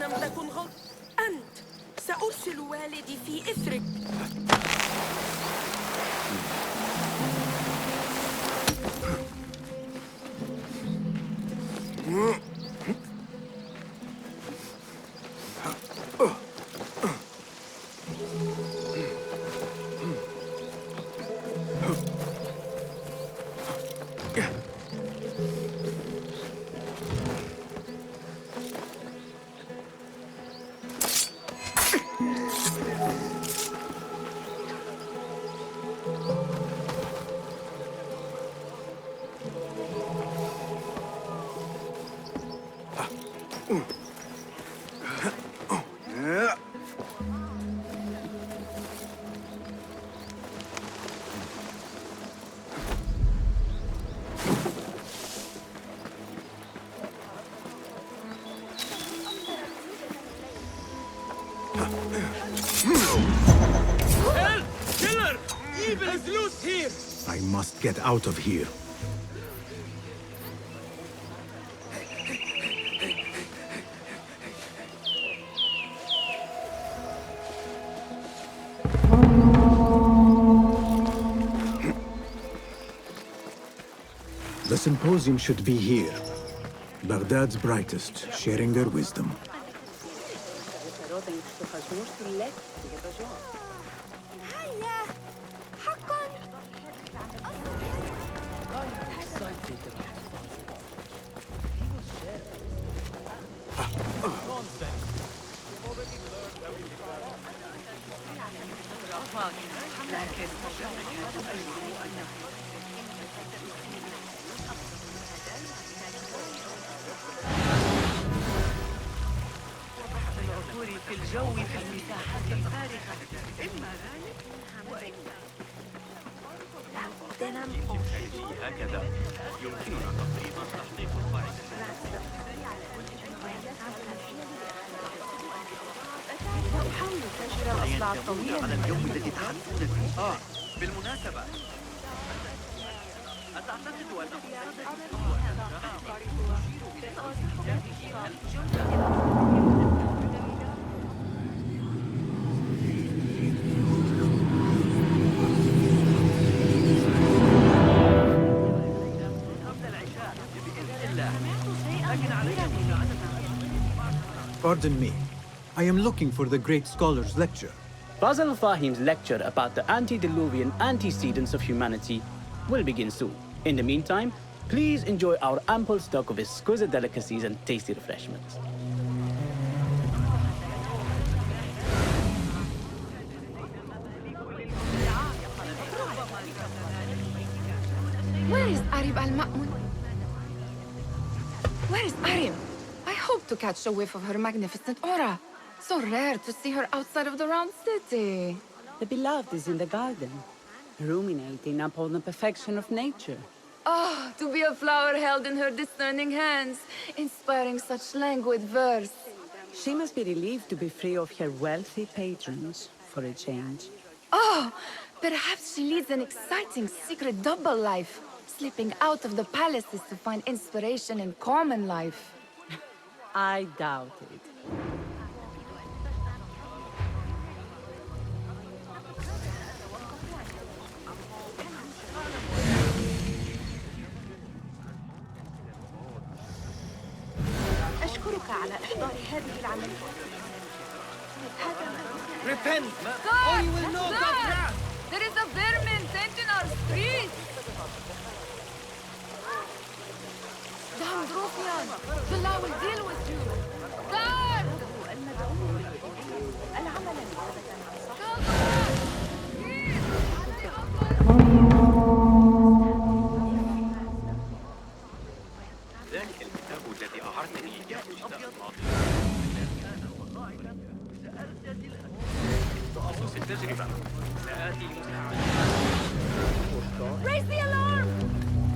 لم تكن غلط. أنت سأرسل والدي في إثرك. Killer! Evil is loose here! I must get out of here. The Symposium should be here. Baghdad's brightest, sharing their wisdom. في الجو في المساحات الفارغة إما ذلك وإما هكذا يمكننا تقريبا تحقيق القاعدة. حاول تنشر الأصبع الطويلة على اليوم الذي تحدثون فيه. بالمناسبة أتعتقد Pardon me. I am looking for the great scholar's lecture. Basil Fahim's lecture about the antediluvian antecedents of humanity will begin soon. In the meantime, please enjoy our ample stock of exquisite delicacies and tasty refreshments. Where is Arib al-Ma'mun? Where is Arim? I hope to catch a whiff of her magnificent aura. So rare to see her outside of the round city. The beloved is in the garden, ruminating upon the perfection of nature. Oh, to be a flower held in her discerning hands, inspiring such languid verse. She must be relieved to be free of her wealthy patrons, for a change. Oh, perhaps she leads an exciting secret double life, slipping out of the palaces to find inspiration in common life. I doubt it. أشكرك على إحضار هذه العملية. Repent! God! Or you will know God's wrath! There is a vermin sent in our streets! Damn Drofian! The law will deal with you! God! ذلك الكتاب الذي أعرتني إياه الشتاء الماضي. سأصوص التجربة. سآتي لمساعدتك. Raise the alarm!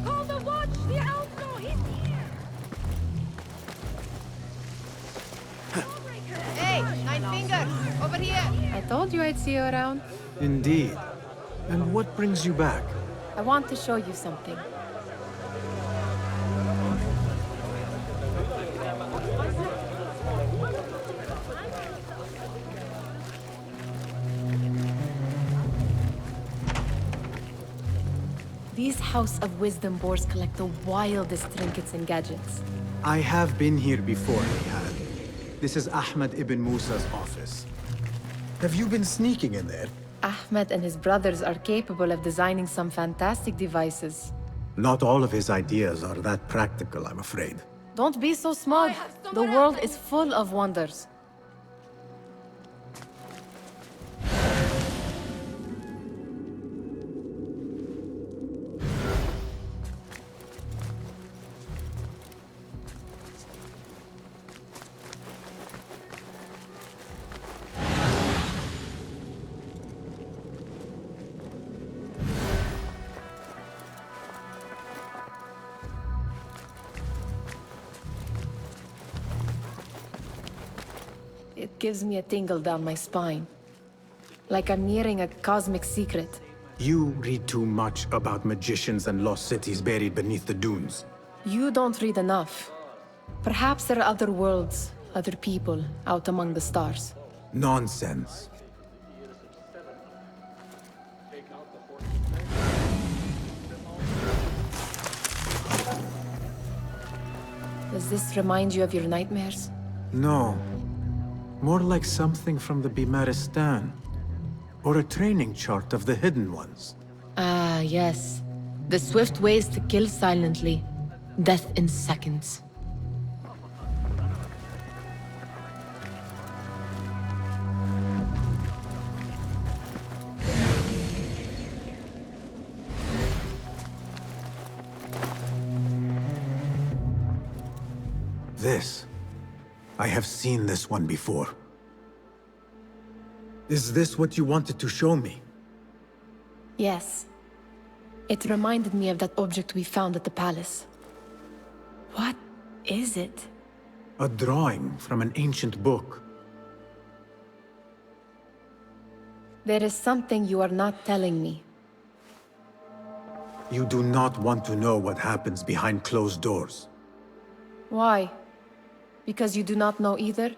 Call the watch! The outlaw! He's here! Hey, Nine Fingers! Over here! I told you I'd see you around. Indeed. And what brings you back? I want to show you something. These House of Wisdom boards collect the wildest trinkets and gadgets. I have been here before, Nihal. This is Ahmed Ibn Musa's office. Have you been sneaking in there? Ahmed and his brothers are capable of designing some fantastic devices. Not all of his ideas are that practical, I'm afraid. Don't be so smug. The world is full of wonders. It gives me a tingle down my spine. Like I'm nearing a cosmic secret. You read too much about magicians and lost cities buried beneath the dunes. You don't read enough. Perhaps there are other worlds, other people, out among the stars. Nonsense. Does this remind you of your nightmares? No. More like something from the Bimaristan. Or a training chart of the Hidden Ones. Ah, yes. The swift ways to kill silently. Death in seconds. This. I have seen this one before. Is this what you wanted to show me? Yes. It reminded me of that object we found at the palace. What is it? A drawing from an ancient book. There is something you are not telling me. You do not want to know what happens behind closed doors. Why? Because you do not know either?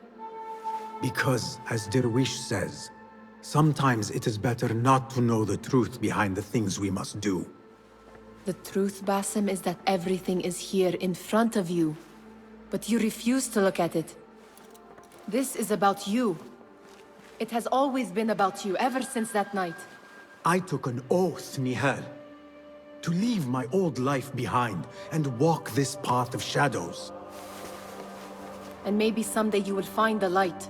Because, as Derwish says, sometimes it is better not to know the truth behind the things we must do. The truth, Basim, is that everything is here in front of you. But you refuse to look at it. This is about you. It has always been about you, ever since that night. I took an oath, Nihal, to leave my old life behind and walk this path of shadows. And maybe someday you will find the light.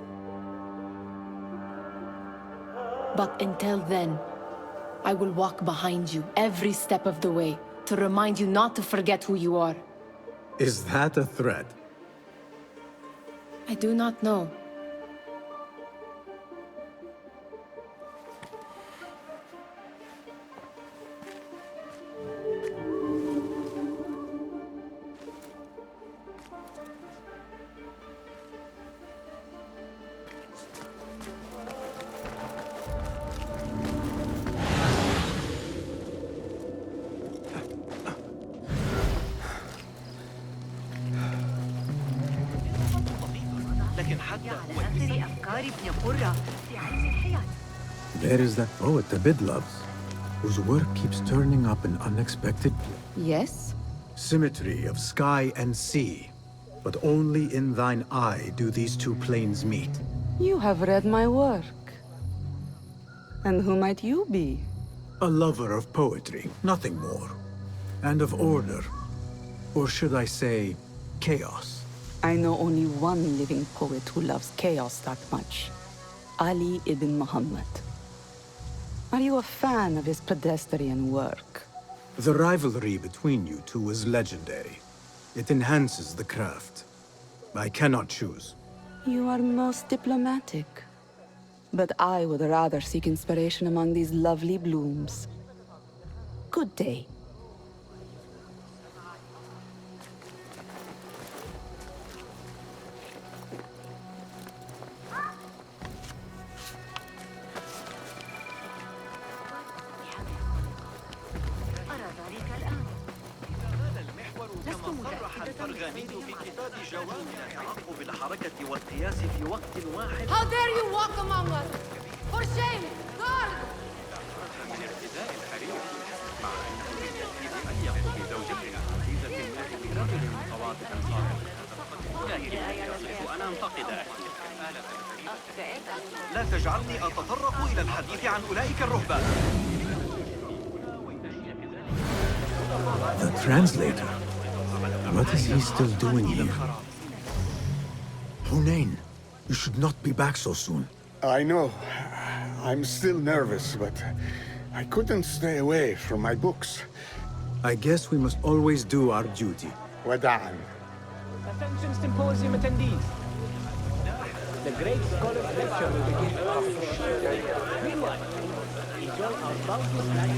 But until then, I will walk behind you every step of the way to remind you not to forget who you are. Is that a threat? I do not know. There is that poet Abid loves, whose work keeps turning up in unexpected Yes? symmetry of sky and sea. But only in thine eye do these two planes meet. You have read my work. And who might you be? A lover of poetry, nothing more. And of order. Or should I say, chaos. I know only one living poet who loves chaos that much. Ali ibn Muhammad. Are you a fan of his pedestrian work? The rivalry between you two is legendary. It enhances the craft. I cannot choose. You are most diplomatic. But I would rather seek inspiration among these lovely blooms. Good day. How dare you walk among us? For shame! Guard! لا تجعلني أتطرق إلى الحديث عن أولئك الرهبان. The translator? What is he still doing here? Hunain, you should not be back so soon. I know. I'm still nervous, but I couldn't stay away from my books. I guess we must always do our duty. Wada'an. Attention Symposium attendees. The great scholar's lecture will begin. Meanwhile, enjoy our bounteous night.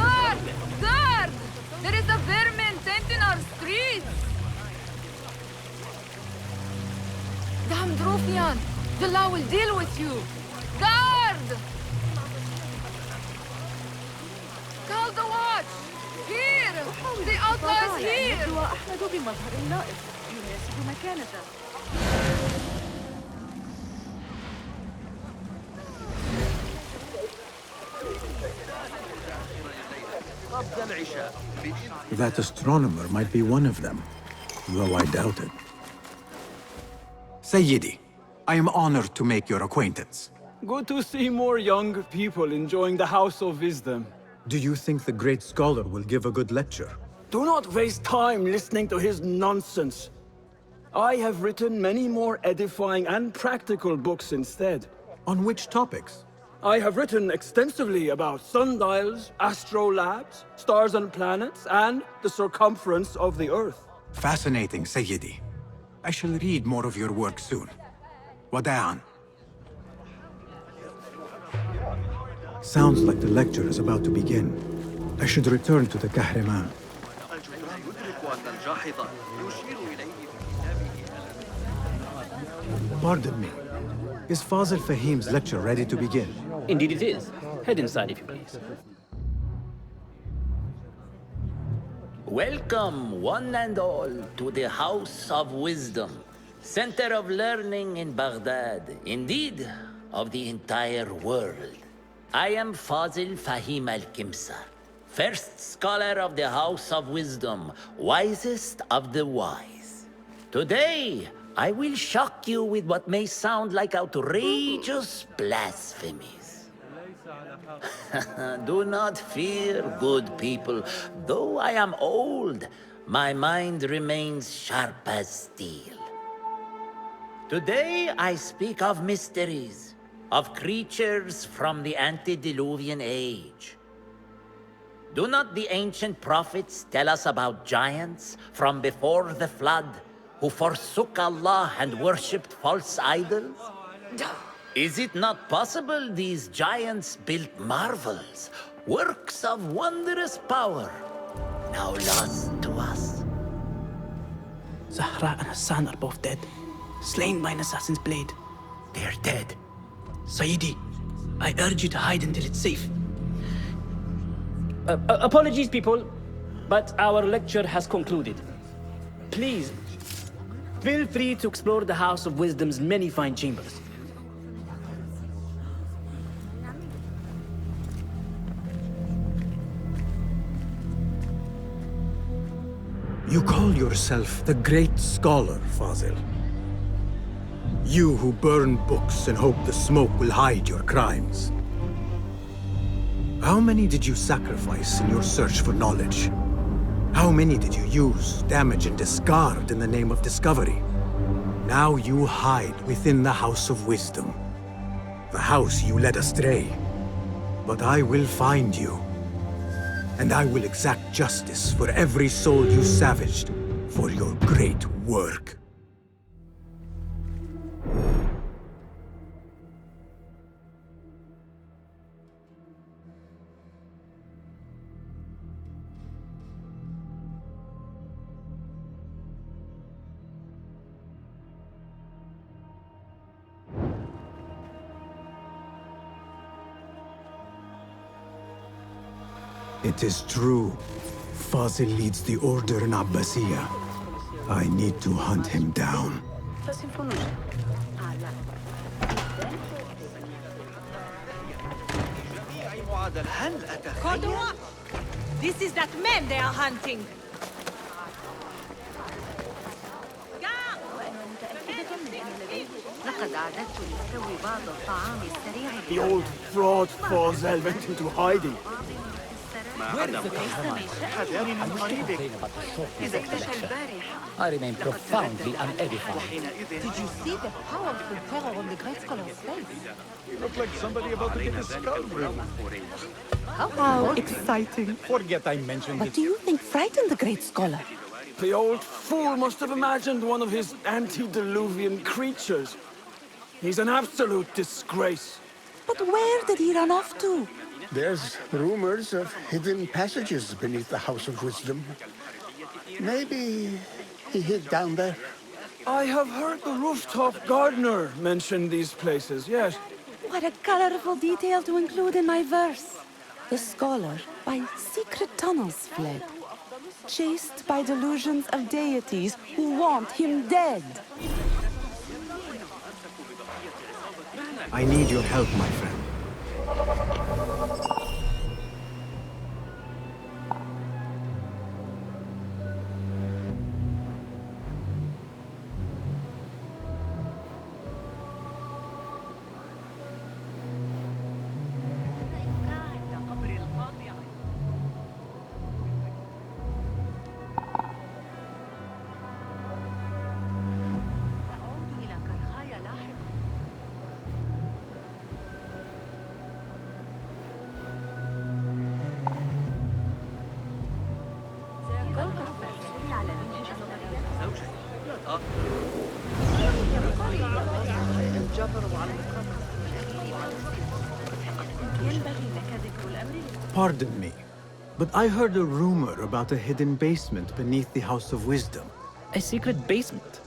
Guard! Guard! There is a vermin tent in our streets! Damn Drufian! The law will deal with you! Guard! Call the watch! Here! The outlaw is here! يبدو أحمد بمظهر لائق يناسب مكانته. That astronomer might be one of them, though I doubt it. Sayyidi, I am honored to make your acquaintance. Good to see more young people enjoying the House of Wisdom. Do you think the great scholar will give a good lecture? Do not waste time listening to his nonsense. I have written many more edifying and practical books instead. On which topics? I have written extensively about sundials, astrolabes, stars and planets, and the circumference of the Earth. Fascinating, Sayyidi. I shall read more of your work soon. Wada'an. Sounds like the lecture is about to begin. I should return to the Kahraman. Pardon me. Is Fazil Fahim's lecture ready to begin? Indeed it is. Head inside if you please. Welcome, one and all, to the House of Wisdom, center of learning in Baghdad, indeed, of the entire world. I am Fazil Fahim al-Kimsa, first scholar of the House of Wisdom, wisest of the wise. Today, I will shock you with what may sound like outrageous blasphemies. Do not fear, good people. Though I am old, my mind remains sharp as steel. Today I speak of mysteries, of creatures from the antediluvian age. Do not the ancient prophets tell us about giants from before the flood who forsook Allah and worshipped false idols? Is it not possible these giants built marvels, works of wondrous power, now lost to us? Zahra and Hassan are both dead, slain by an assassin's blade. They're dead. Sayyidi, I urge you to hide until it's safe. Apologies, people, but our lecture has concluded. Please, feel free to explore the House of Wisdom's many fine chambers. You call yourself the great scholar, Fazil. You who burn books and hope the smoke will hide your crimes. How many did you sacrifice in your search for knowledge? How many did you use, damage, and discard in the name of discovery? Now you hide within the House of Wisdom. The house you led astray. But I will find you. And I will exact justice for every soul you savaged for your great work. It is true. Fazil leads the order in Abbasiyah. I need to hunt him down. Cordova! This is that man they are hunting! لقد أعددت للتو بعض الطعام السريع The old fraud Forzel went into hiding. إذا اكتشف البارحة I remain profoundly unedified. Did you see the powerful terror on the Great Scholar's face? Look like somebody about to get a skull ring. How exciting. Forget I mentioned What do you think frightened the Great Scholar? The old fool must have imagined one of his antediluvian creatures. He's an absolute disgrace. But where did he run off to? There's rumors of hidden passages beneath the House of Wisdom. Maybe he hid down there. I have heard the rooftop gardener mention these places, yes. What a colorful detail to include in my verse. The scholar by secret tunnels fled, chased by delusions of deities who want him dead. I need your help, my friend. Pardon me, but I heard a rumor about a hidden basement beneath the House of Wisdom. A secret basement?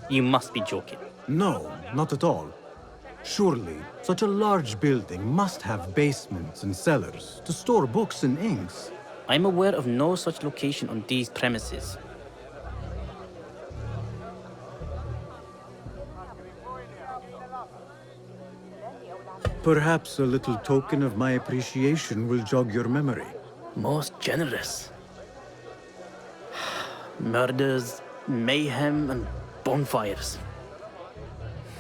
You must be joking. No, not at all. Surely, such a large building must have basements and cellars to store books and inks. I'm aware of no such location on these premises. Perhaps a little token of my appreciation will jog your memory. Most generous. Murders, mayhem, and bonfires.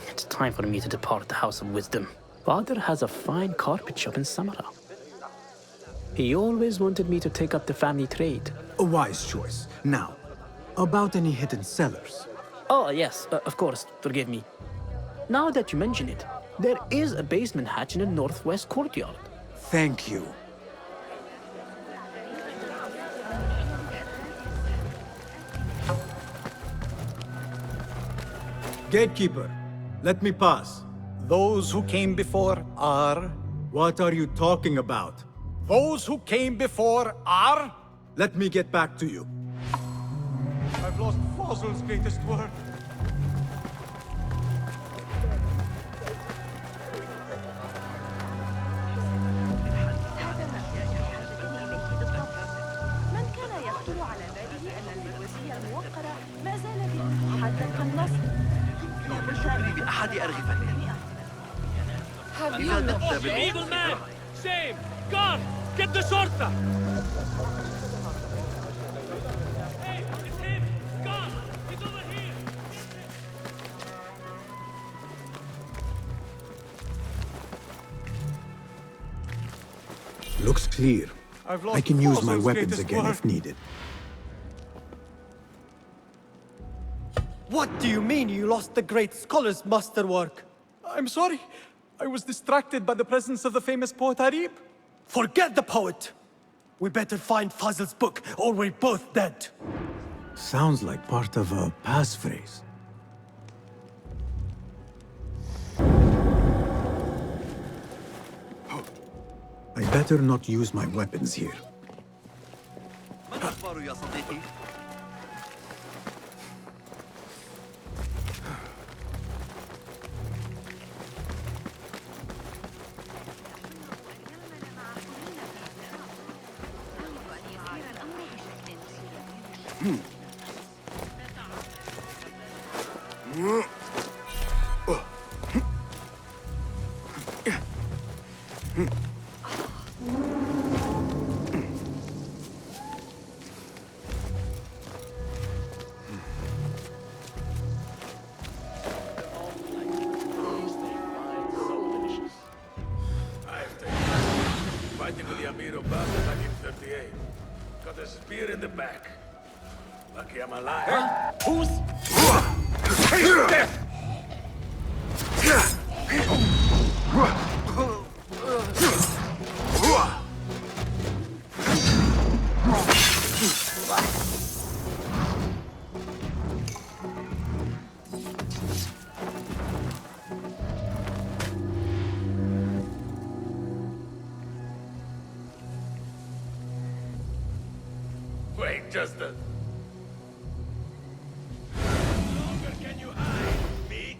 It's time for me to depart the House of Wisdom. Father has a fine carpet shop in Samara. He always wanted me to take up the family trade. A wise choice. Now, about any hidden cellars. Oh, yes, of course, forgive me. Now that you mention it, there is a basement hatch in the northwest courtyard. Thank you. Gatekeeper, let me pass. Those who came before are... What are you talking about? Those who came before are... Let me get back to you. I've lost Fossil's greatest word. Have you no shame? Eagle man! Shame! Guard! Get the shorter! Hey, it's him! Guard! He's over here! Looks clear. I've lost I can use my Fossil's weapons greatest again word. if needed. What do you mean you lost the great scholar's masterwork? I'm sorry. I was distracted by the presence of the famous poet Arib. Forget the poet! We better find Fazl's book, or we're both dead. Sounds like part of a passphrase. I better not use my weapons here. Amir of Baghdad back in 38. Got a spear in the back. Lucky I'm alive. Who's? Wait, just a... How longer can you hide, me?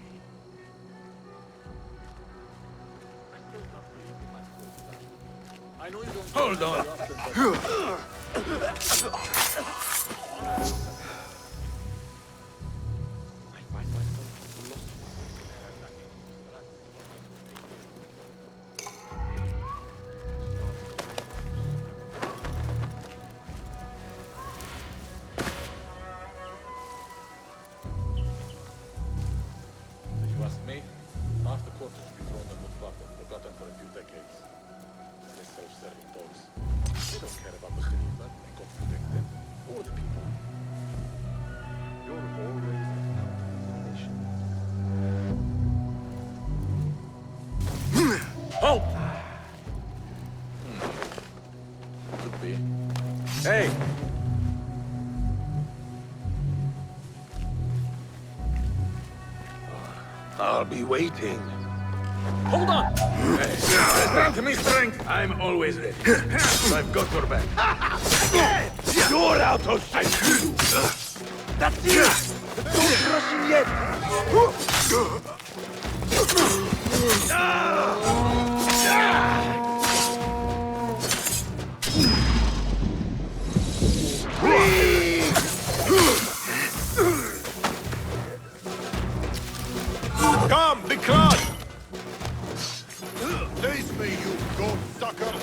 Hold on. You ask me? Half the corpses we thrown them with Baghdad, forgotten for a few decades. They're self-serving dogs. They don't care about the Khalifa and God protect them, or the people. You're always assassination. Halt! Could be. Hey! I'll be waiting. Hold on! Hey, listen to me, strength. I'm always ready. I've got your back. You're out of sight. That's it! Don't rush him yet! Come, be close! Face me, you goat sucker!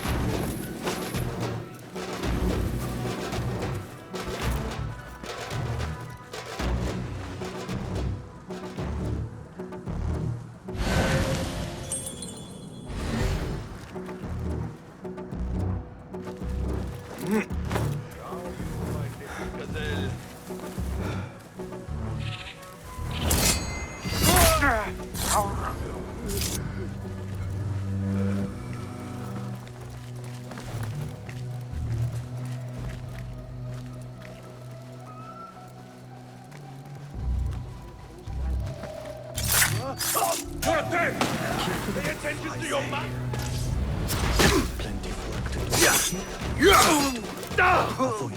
You're dead! Pay attention to your man! Plenty of work to do. Avoid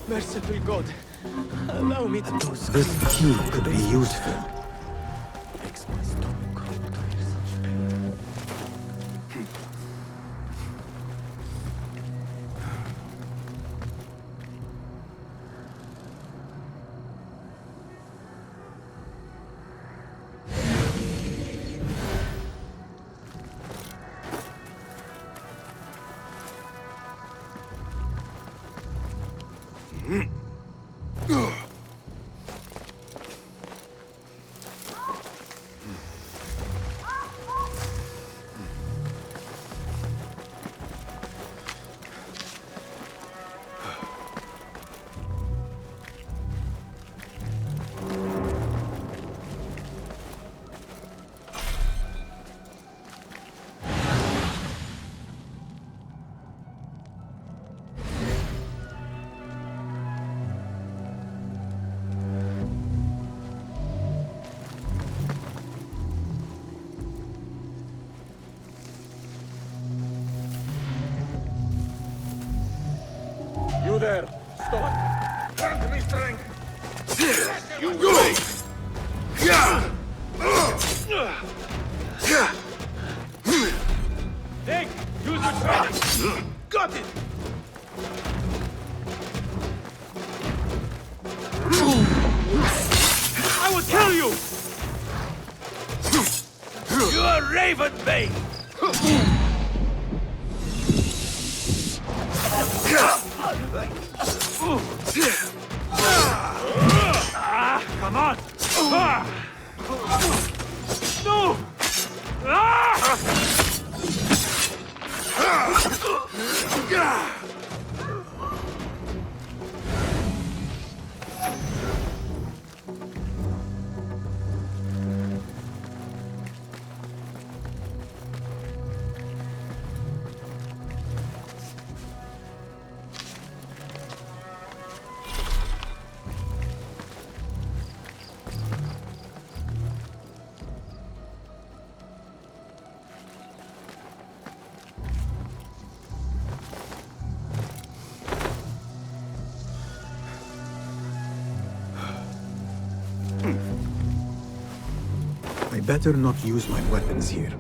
Merciful God, allow me to... This key could be useful. You there! Stop! Turn to me, strength! You wait! Take! Use your training! Got it! I will kill you! You are Raven Bane! Come on! I better not use my weapons here.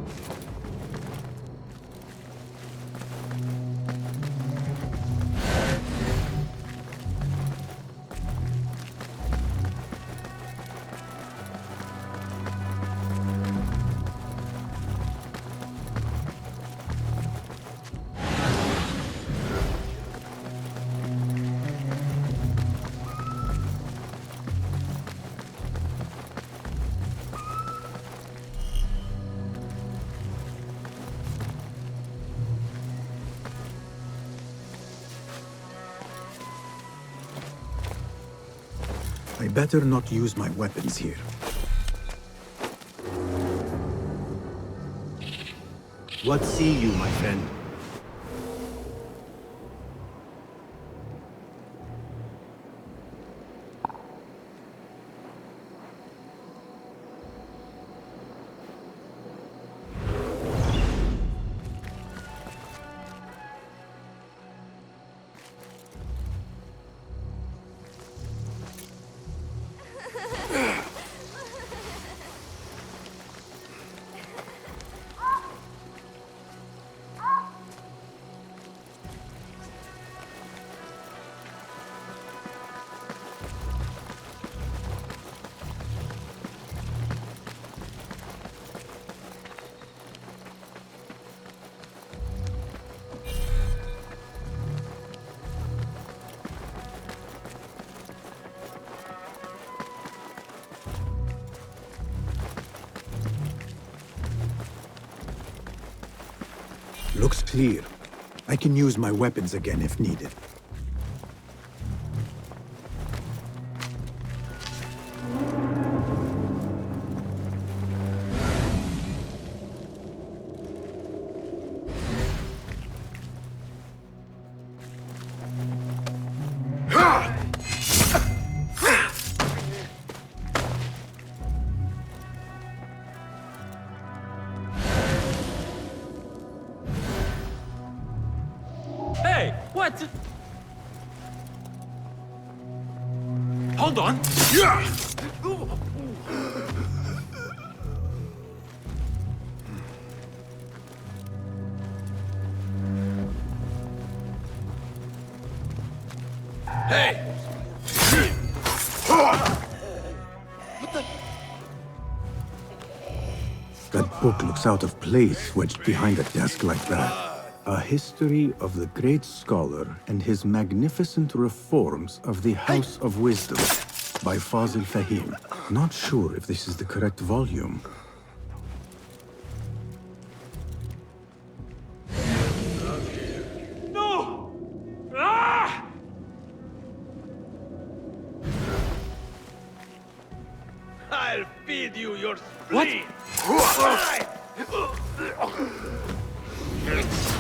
I better not use my weapons here. What see you, my friend? Looks clear. I can use my weapons again if needed. Hold on. Hey! That book looks out of place wedged behind a desk like that. A history of the great scholar and his magnificent reforms of the House of Wisdom by Fazil Fahim. Not sure if this is the correct volume. No! Ah! I'll feed you your spleen!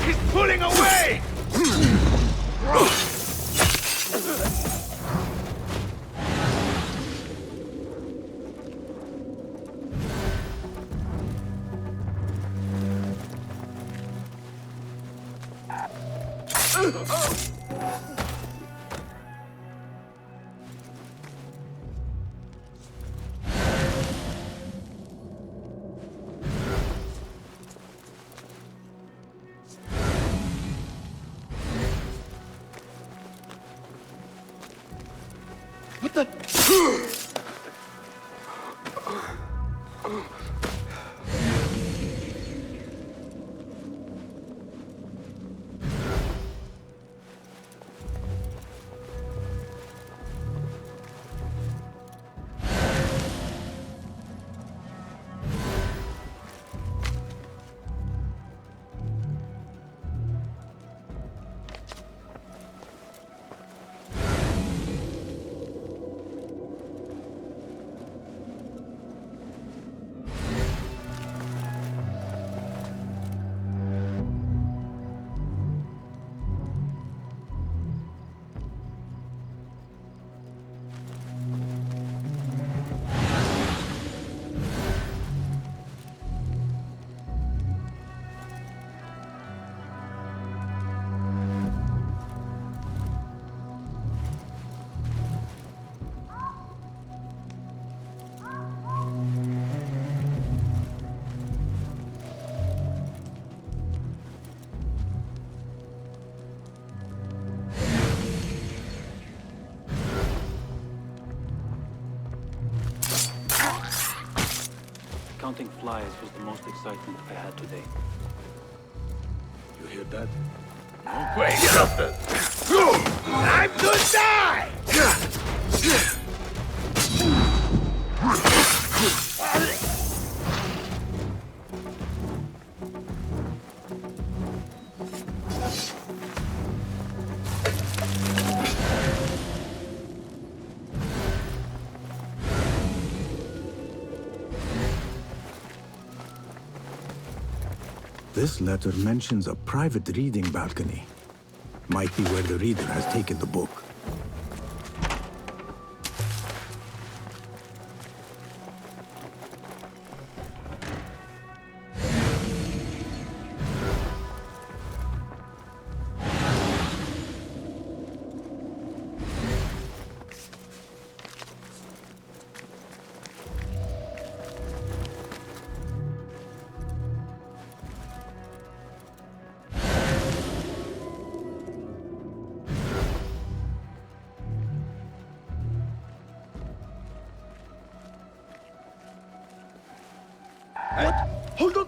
He's pulling away! What the? Counting flies was the most excitement I had today. You hear that? Wait, stop that! Time to die! This letter mentions a private reading balcony. Might be where the reader has taken the book. Hold on!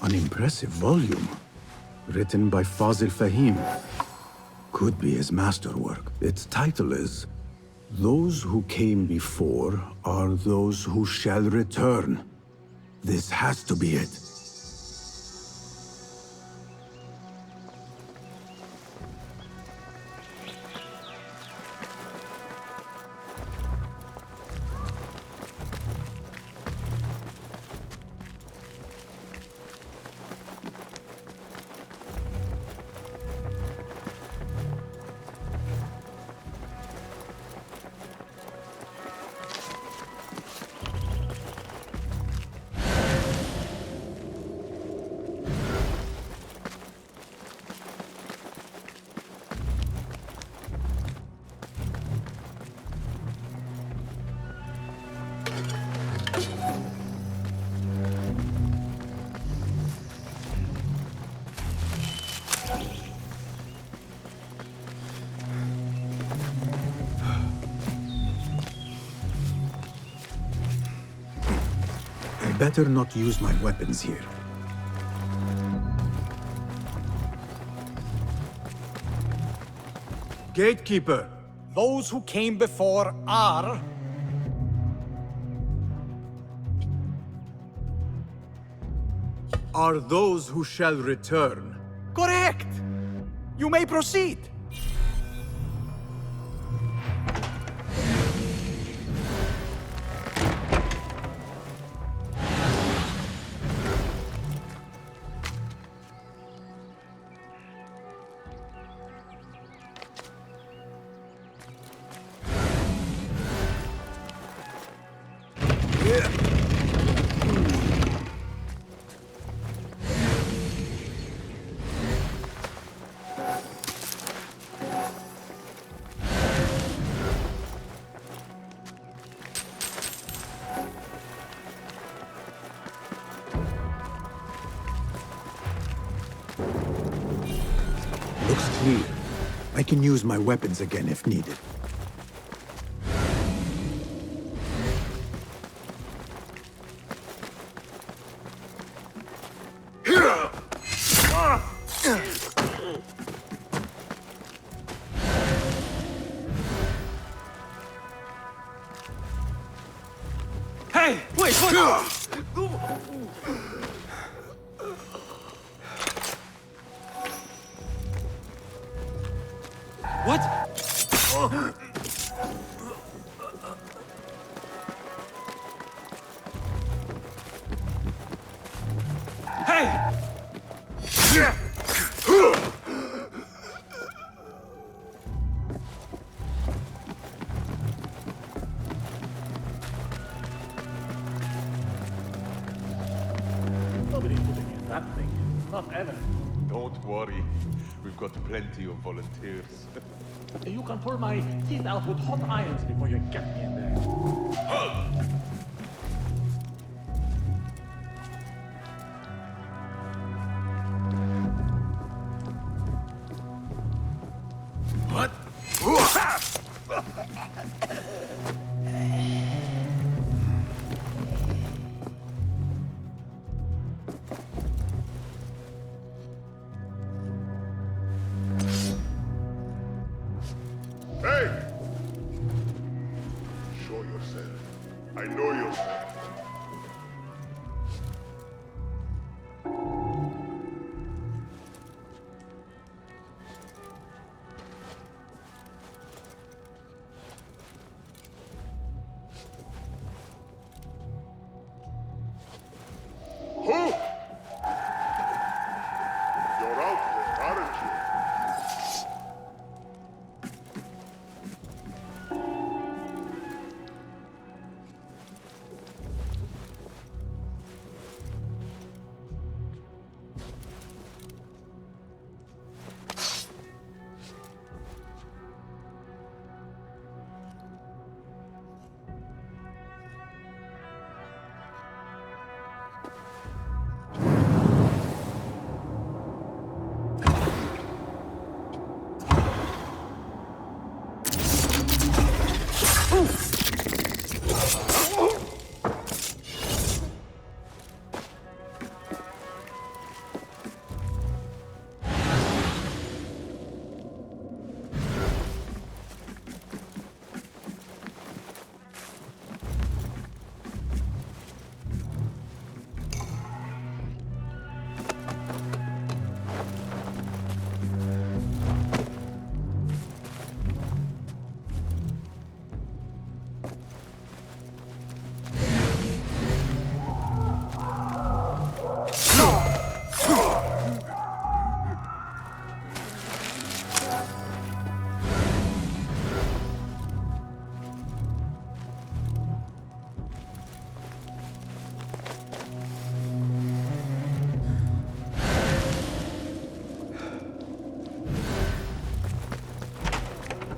An impressive volume, written by Fazil Fahim. Could be his masterwork. Its title is, "Those who came before are those who shall return." This has to be it. Better not use my weapons here. Gatekeeper! Those who came before are... Are those who shall return. Correct! You may proceed. Looks clear. I can use my weapons again if needed. Hey! Wait, what? What? Hey! Nobody's putting in that thing. Not ever. Don't worry. We've got plenty of volunteers. You can pull my teeth out with hot irons before you get me in there. What? Hey! Show yourself. I know yourself. Who? You're out there, aren't you?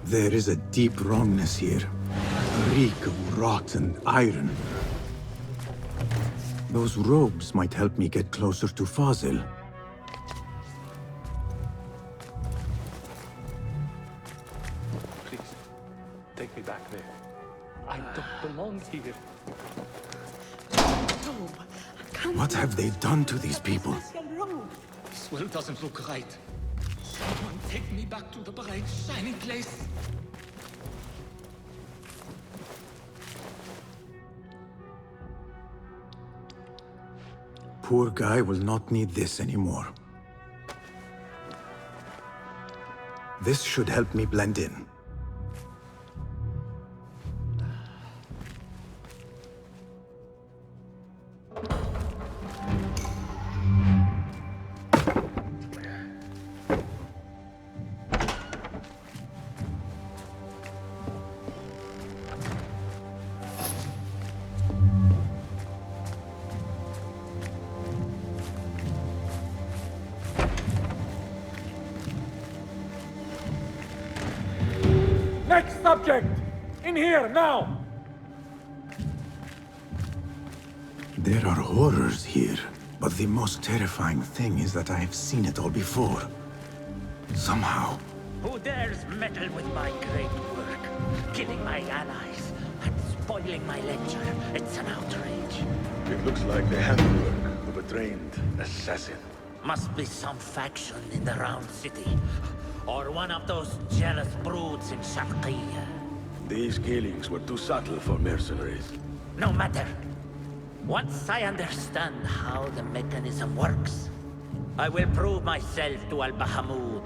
There is a deep wrongness here. A reek of rot and iron. Those robes might help me get closer to Fazil. Please, take me back there. I don't belong here. What have they done to these people? This world doesn't look right. Someone take me back to the bright, shining place. Poor guy will not need this anymore. This should help me blend in. Next subject! In here, now! There are horrors here, but the most terrifying thing is that I have seen it all before. Somehow. Who dares meddle with my great work? Killing my allies and spoiling my lecture. It's an outrage. It looks like the handiwork of a trained assassin. Must be some faction in the Round City. Or one of those jealous broods in Sharqiyya. These killings were too subtle for mercenaries. No matter. Once I understand how the mechanism works, I will prove myself to Al-Bahamut.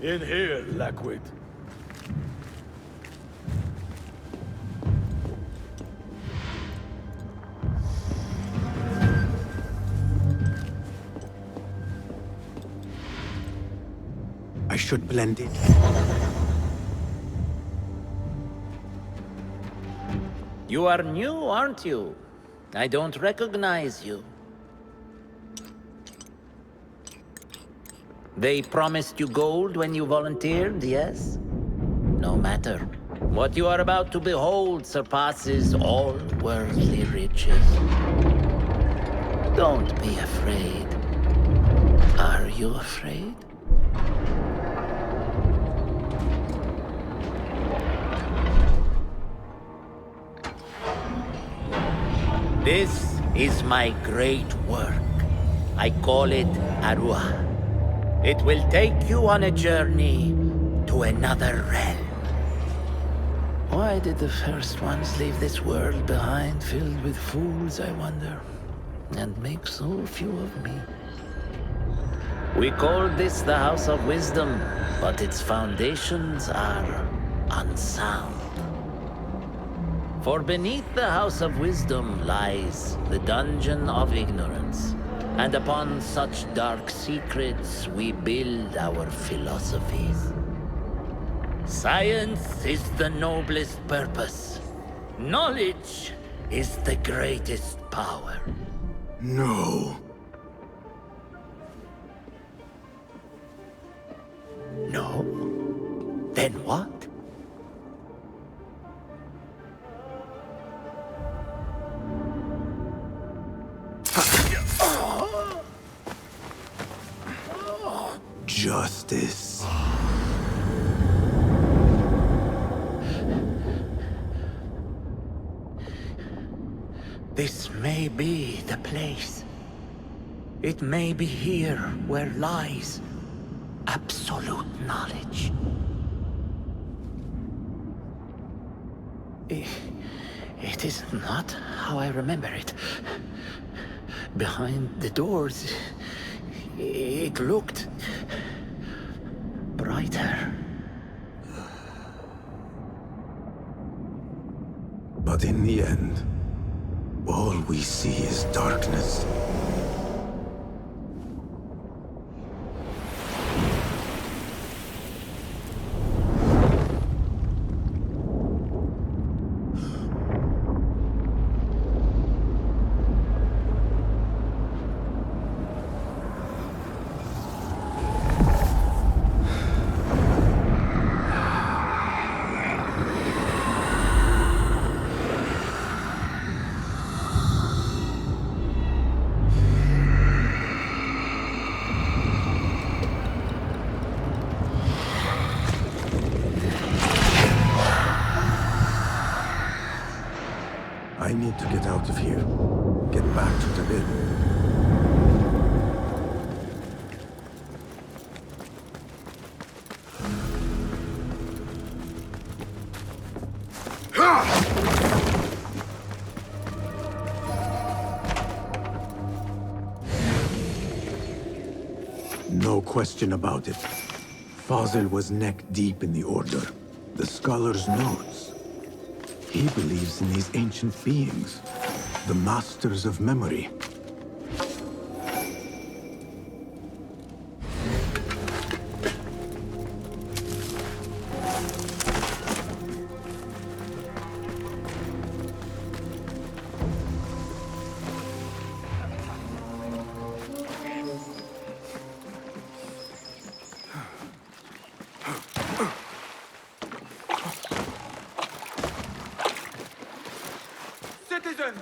In here, Lackwit. I should blend it. You are new, aren't you? I don't recognize you. They promised you gold when you volunteered, yes? No matter. What you are about to behold surpasses all worldly riches. Don't be afraid. Are you afraid? This is my great work. I call it Arwah. It will take you on a journey to another realm. Why did the first ones leave this world behind, filled with fools, I wonder, and make so few of me? We called this the House of Wisdom, but its foundations are unsound. For beneath the House of Wisdom lies the Dungeon of Ignorance. And upon such dark secrets, we build our philosophies. Science is the noblest purpose. Knowledge is the greatest power. No. No? Then what? Justice. This may be the place. It may be here where lies absolute knowledge. It is not how I remember it. Behind the doors, it looked brighter. But in the end, all we see is darkness. I need to get out of here. Get back to the bed. No question about it. Fazil was neck deep in the Order. The scholar's notes. He believes in these ancient beings, the masters of memory. Citizens,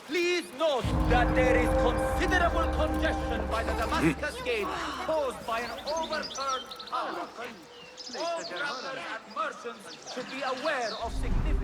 please note that there is considerable congestion by the Damascus Gate caused by an overturned car. All travelers and merchants should be aware of significant